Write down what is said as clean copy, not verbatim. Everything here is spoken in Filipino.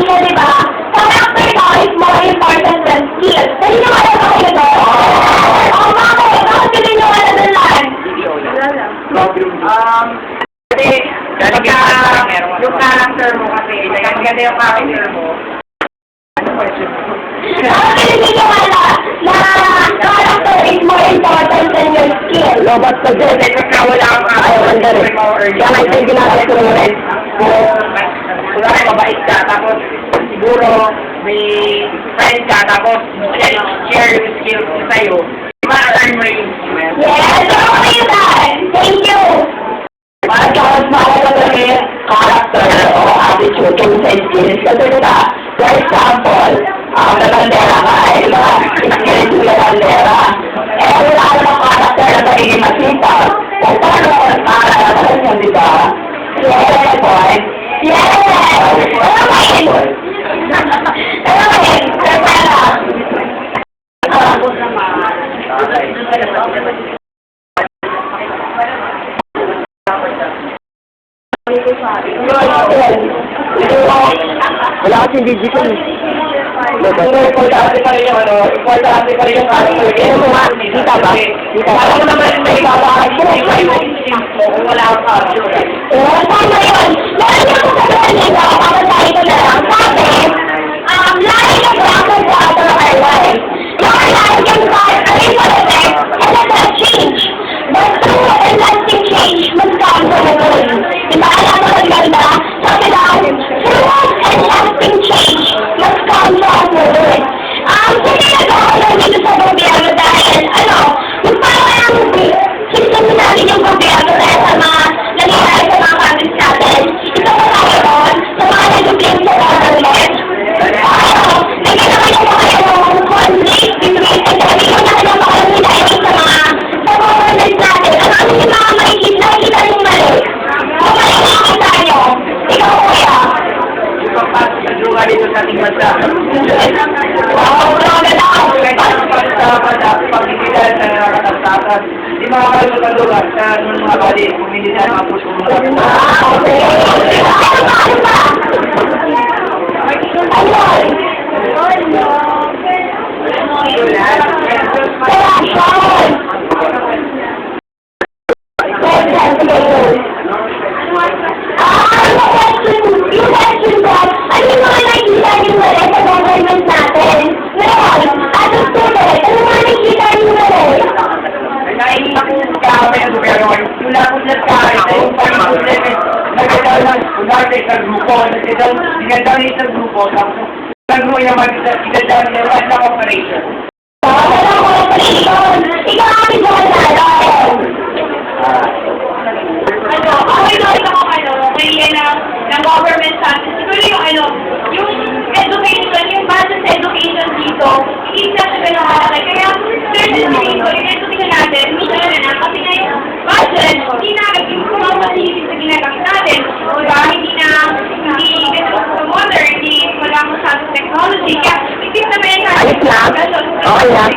nyo, di ba? Character daw is more important than skills. Naniniwala ba kayo doon? Oo, bakit? Bakit hindi nyo wala doon lang? Kasi, yung character mo kasi, maganda yung character mo. Ano question mo? Bakit hindi nyo wala na character is more important than your skills? Lobat ka dyan. Kasi wala kang Wala rin. Kaya nga ito yung ginagawa ko rin. Wala kang mabait ka, tapos siguro may friend ka, tapos share yung skills ko sa'yo. Ma-earn mo yung skills. Yes, okay yan. Thank you. Mas mahalaga talaga character o attitude kung sa skills. Kasi diba, for example, nagandera ka, mga skills mo nagandera. Wala ka ng character na pagiging masipag. Kung paano mo nagkakalaman mo, diba? Yes, point. Yes. Ano ba yun? Ano ba yun? Wala kasing digital. Pero importante pa rin yung importante pa rin yung character. Kaya mo nga, kita ba? Kita ba? Alam mo naman may babakit mo, kung wala kang character. Tama yun. Meron niyo kung sabihin nito, kapatay ko na lang. Sabi, lagi ka ba akong kwarto ng my wife? Your life can start a little bit and let that change. But true and lasting change must come from within. Diba alam mo ang ganda? Sabi daw, true and lasting change must come from within. Sige na ako lang dito sa gobyerno dahil, yung parang system natin yung gobyerno dahil sa mga nangyayari sa mga countries natin. Ito pa tayo doon, sa mga nag-claim sa government. Nagkita kayo pa kayo ng conflict between sa government sa government natin. Ano yung mga nakikita yung mali? Kung mali nakakita nyo, ikaw kuya. Pagpasok sa druga dito sa ating bansa. Pag-ibigan sa nakakatastasan, di makakalusot ang lugar sa mga bali, kung hindi tayo mapuso mo lang. ng government natin, siguro yung education, yung basic education dito, hindi na siya ganun malaki. Kaya, certain dito, yung education natin, minsan na kasi na yung budget, hindi na yung kumapasilitin sa ginagamit natin. Diba, hindi ganun modern, hindi wala masyadong technology. Kaya, isip na ba yan Ayos lang. Okay lang.